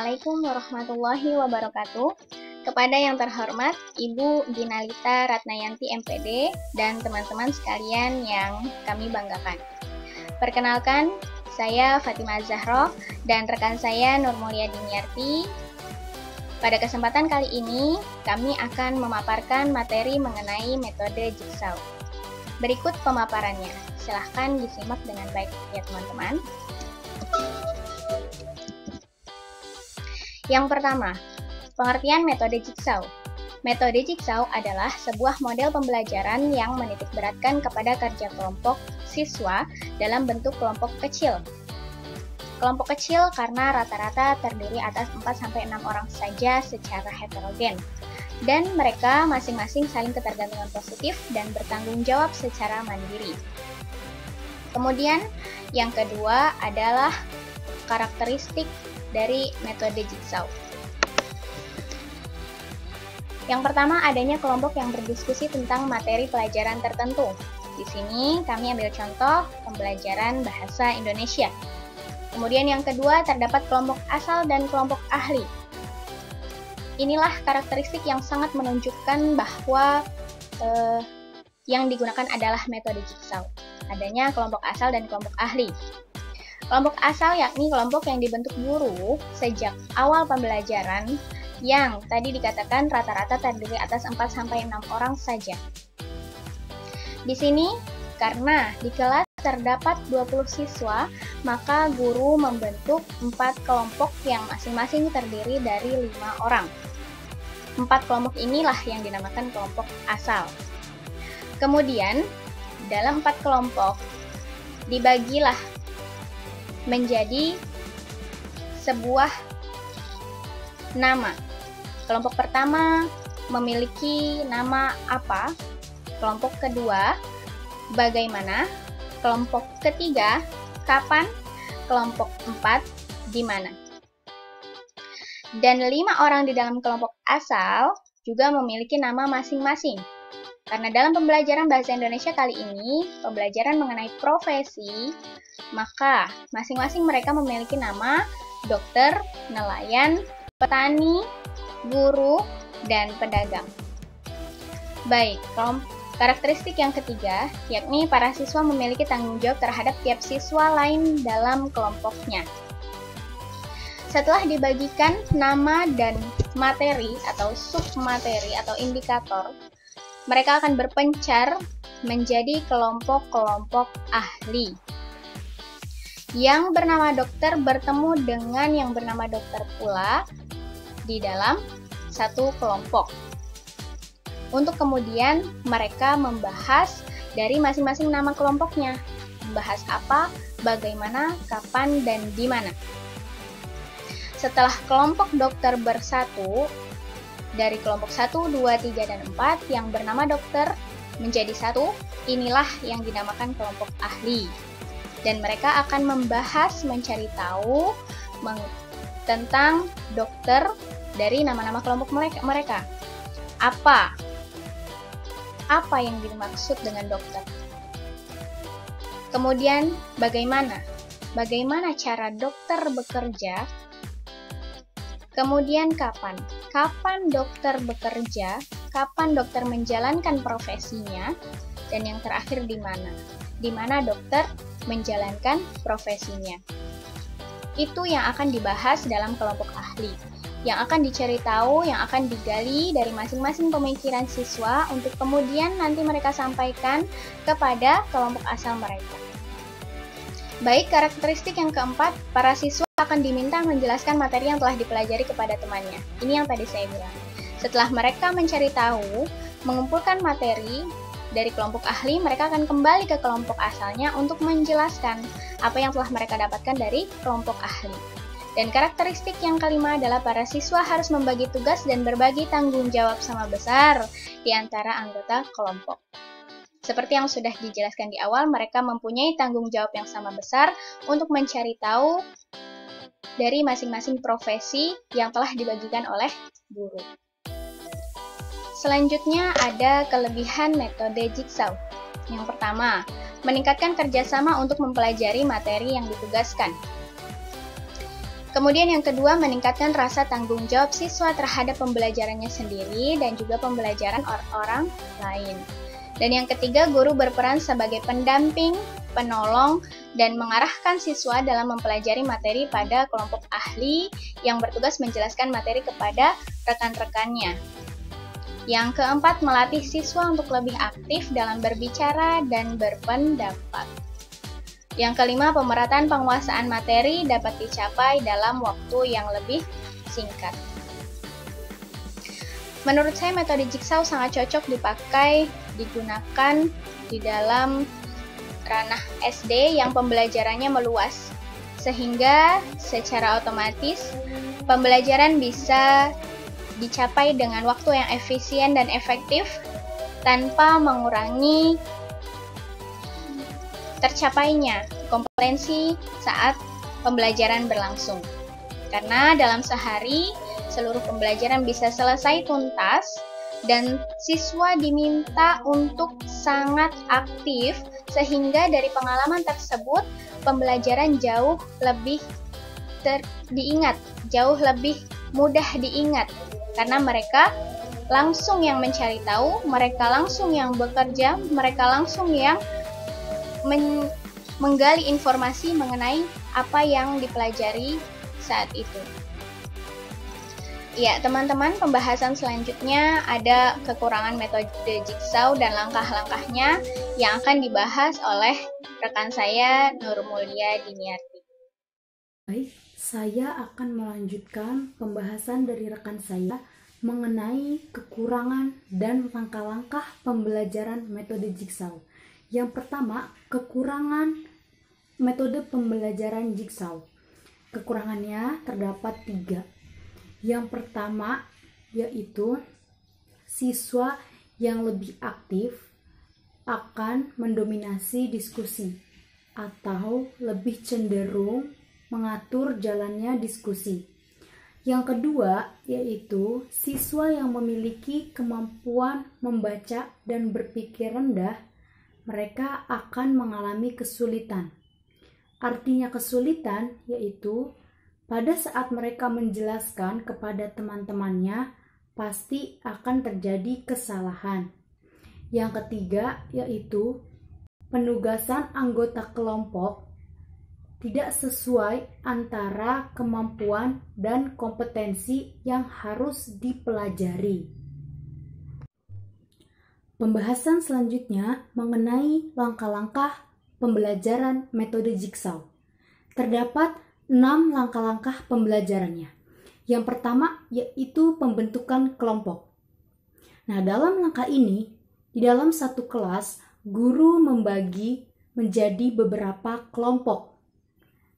Assalamualaikum warahmatullahi wabarakatuh. Kepada yang terhormat Ibu Ginalita Ratnayanti MPD dan teman-teman sekalian yang kami banggakan. Perkenalkan, saya Fatimah Zahroh dan rekan saya Nur Mulia Diniarti. Pada kesempatan kali ini, kami akan memaparkan materi mengenai metode jigsaw. Berikut pemaparannya. Silahkan disimak dengan baik ya teman-teman. Yang pertama, pengertian metode jigsaw. Metode jigsaw adalah sebuah model pembelajaran yang menitikberatkan kepada kerja kelompok siswa dalam bentuk kelompok kecil. Kelompok kecil karena rata-rata terdiri atas 4-6 orang saja secara heterogen, dan mereka masing-masing saling ketergantungan positif dan bertanggung jawab secara mandiri. Kemudian, yang kedua adalah karakteristik dari metode jigsaw. Yang pertama, adanya kelompok yang berdiskusi tentang materi pelajaran tertentu. Di sini kami ambil contoh pembelajaran bahasa Indonesia. Kemudian yang kedua, terdapat kelompok asal dan kelompok ahli. Inilah karakteristik yang sangat menunjukkan bahwa yang digunakan adalah metode jigsaw. Adanya kelompok asal dan kelompok ahli. Kelompok asal yakni kelompok yang dibentuk guru sejak awal pembelajaran yang tadi dikatakan rata-rata terdiri atas 4-6 orang saja. Di sini, karena di kelas terdapat 20 siswa, maka guru membentuk 4 kelompok yang masing-masing terdiri dari 5 orang. 4 kelompok inilah yang dinamakan kelompok asal. Kemudian, dalam 4 kelompok, dibagilah menjadi sebuah nama. Kelompok pertama memiliki nama apa? Kelompok kedua, bagaimana? Kelompok ketiga, kapan? Kelompok 4, di mana? Dan 5 orang di dalam kelompok asal juga memiliki nama masing-masing. Karena dalam pembelajaran bahasa Indonesia kali ini, pembelajaran mengenai profesi, maka masing-masing mereka memiliki nama dokter, nelayan, petani, guru, dan pedagang. Baik, karakteristik yang ketiga, yakni para siswa memiliki tanggung jawab terhadap tiap siswa lain dalam kelompoknya. Setelah dibagikan nama dan materi atau submateri atau indikator, mereka akan berpencar menjadi kelompok-kelompok ahli. Yang bernama dokter bertemu dengan yang bernama dokter pula di dalam satu kelompok. Untuk kemudian mereka membahas dari masing-masing nama kelompoknya. Membahas apa, bagaimana, kapan, dan di mana. Setelah kelompok dokter bersatu, dari kelompok 1, 2, 3, dan 4 yang bernama dokter menjadi satu, inilah yang dinamakan kelompok ahli. Dan mereka akan membahas, mencari tahu tentang dokter dari nama-nama kelompok mereka. Apa yang dimaksud dengan dokter? Kemudian bagaimana cara dokter bekerja? Kemudian kapan dokter bekerja, kapan dokter menjalankan profesinya, dan yang terakhir di mana dokter menjalankan profesinya. Itu yang akan dibahas dalam kelompok ahli, yang akan dicari tahu, yang akan digali dari masing-masing pemikiran siswa untuk kemudian nanti mereka sampaikan kepada kelompok asal mereka. Baik, karakteristik yang keempat, para siswa akan diminta menjelaskan materi yang telah dipelajari kepada temannya. Ini yang tadi saya bilang. Setelah mereka mencari tahu, mengumpulkan materi dari kelompok ahli, mereka akan kembali ke kelompok asalnya untuk menjelaskan apa yang telah mereka dapatkan dari kelompok ahli. Dan karakteristik yang kelima adalah para siswa harus membagi tugas dan berbagi tanggung jawab sama besar di antara anggota kelompok. Seperti yang sudah dijelaskan di awal, mereka mempunyai tanggung jawab yang sama besar untuk mencari tahu dari masing-masing profesi yang telah dibagikan oleh guru. Selanjutnya ada kelebihan metode jigsaw. Yang pertama, meningkatkan kerjasama untuk mempelajari materi yang ditugaskan. Kemudian yang kedua, meningkatkan rasa tanggung jawab siswa terhadap pembelajarannya sendiri dan juga pembelajaran orang lain. Dan yang ketiga, guru berperan sebagai pendamping, penolong, dan mengarahkan siswa dalam mempelajari materi pada kelompok ahli yang bertugas menjelaskan materi kepada rekan-rekannya. Yang keempat, melatih siswa untuk lebih aktif dalam berbicara dan berpendapat. Yang kelima, pemerataan penguasaan materi dapat dicapai dalam waktu yang lebih singkat. Menurut saya metode Jigsaw sangat cocok digunakan di dalam ranah SD yang pembelajarannya meluas, sehingga secara otomatis pembelajaran bisa dicapai dengan waktu yang efisien dan efektif tanpa mengurangi tercapainya kompetensi saat pembelajaran berlangsung. Karena dalam sehari seluruh pembelajaran bisa selesai tuntas dan siswa diminta untuk sangat aktif, sehingga dari pengalaman tersebut pembelajaran jauh lebih diingat, jauh lebih mudah diingat karena mereka langsung yang mencari tahu, mereka langsung yang bekerja, mereka langsung yang menggali informasi mengenai apa yang dipelajari saat itu. Ya, teman-teman, pembahasan selanjutnya ada kekurangan metode Jigsaw dan langkah-langkahnya yang akan dibahas oleh rekan saya Nur Mulia Diniarti. Baik, saya akan melanjutkan pembahasan dari rekan saya mengenai kekurangan dan langkah-langkah pembelajaran metode Jigsaw. Yang pertama, kekurangan metode pembelajaran Jigsaw. Kekurangannya terdapat 3. Yang pertama yaitu siswa yang lebih aktif akan mendominasi diskusi atau lebih cenderung mengatur jalannya diskusi. Yang kedua yaitu siswa yang memiliki kemampuan membaca dan berpikir rendah, mereka akan mengalami kesulitan. Artinya kesulitan yaitu pada saat mereka menjelaskan kepada teman-temannya pasti akan terjadi kesalahan. Yang ketiga yaitu penugasan anggota kelompok tidak sesuai antara kemampuan dan kompetensi yang harus dipelajari. Pembahasan selanjutnya mengenai langkah-langkah pembelajaran metode Jigsaw. Terdapat 6 langkah-langkah pembelajarannya. Yang pertama yaitu pembentukan kelompok. Nah, dalam langkah ini, di dalam satu kelas, guru membagi menjadi beberapa kelompok.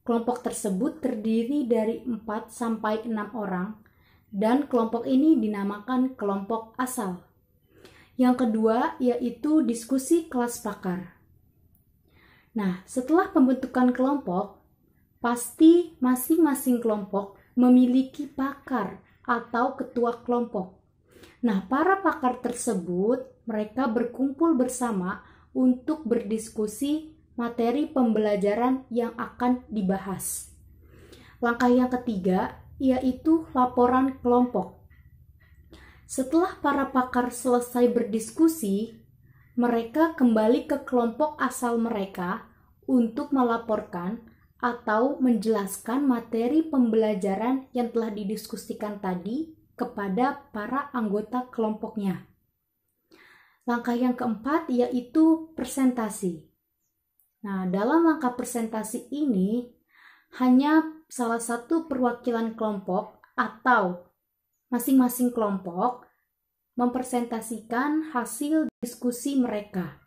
Kelompok tersebut terdiri dari 4-6 orang, dan kelompok ini dinamakan kelompok asal. Yang kedua yaitu diskusi kelas pakar. Nah, setelah pembentukan kelompok, pasti masing-masing kelompok memiliki pakar atau ketua kelompok. Nah, para pakar tersebut, mereka berkumpul bersama untuk berdiskusi materi pembelajaran yang akan dibahas. Langkah yang ketiga yaitu laporan kelompok. Setelah para pakar selesai berdiskusi, mereka kembali ke kelompok asal mereka untuk melaporkan atau menjelaskan materi pembelajaran yang telah didiskusikan tadi kepada para anggota kelompoknya. Langkah yang keempat yaitu presentasi. Nah, dalam langkah presentasi ini, hanya salah satu perwakilan kelompok atau masing-masing kelompok mempresentasikan hasil diskusi mereka.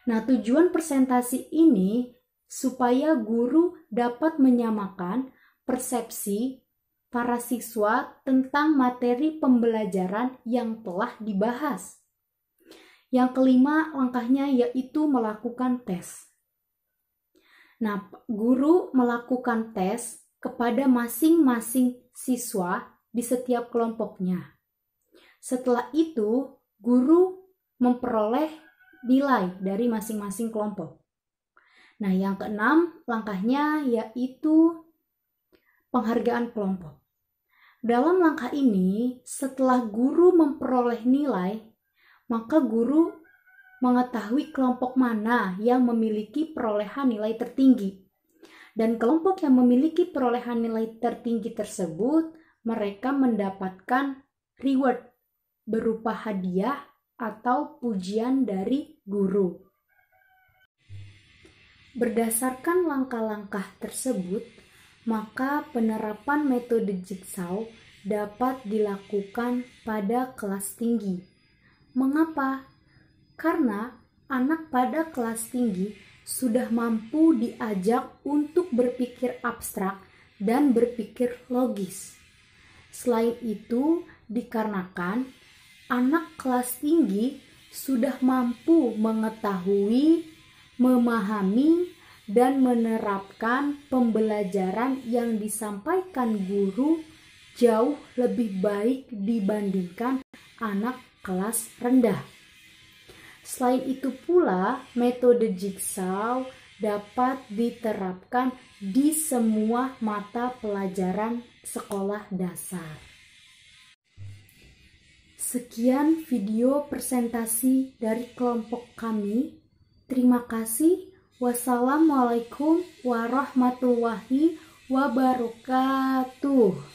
Nah, tujuan presentasi ini supaya guru dapat menyamakan persepsi para siswa tentang materi pembelajaran yang telah dibahas. Yang kelima, langkahnya yaitu melakukan tes. Nah, guru melakukan tes kepada masing-masing siswa di setiap kelompoknya. Setelah itu, guru memperoleh nilai dari masing-masing kelompok. Nah, yang keenam, langkahnya yaitu penghargaan kelompok. Dalam langkah ini, setelah guru memperoleh nilai, maka guru mengetahui kelompok mana yang memiliki perolehan nilai tertinggi. Dan kelompok yang memiliki perolehan nilai tertinggi tersebut, mereka mendapatkan reward berupa hadiah atau pujian dari guru. Berdasarkan langkah-langkah tersebut, maka penerapan metode Jigsaw dapat dilakukan pada kelas tinggi. Mengapa? Karena anak pada kelas tinggi sudah mampu diajak untuk berpikir abstrak dan berpikir logis. Selain itu, dikarenakan anak kelas tinggi sudah mampu mengetahui, memahami, dan menerapkan pembelajaran yang disampaikan guru jauh lebih baik dibandingkan anak kelas rendah. Selain itu pula, metode Jigsaw dapat diterapkan di semua mata pelajaran sekolah dasar. Sekian video presentasi dari kelompok kami. Terima kasih. Wassalamualaikum warahmatullahi wabarakatuh.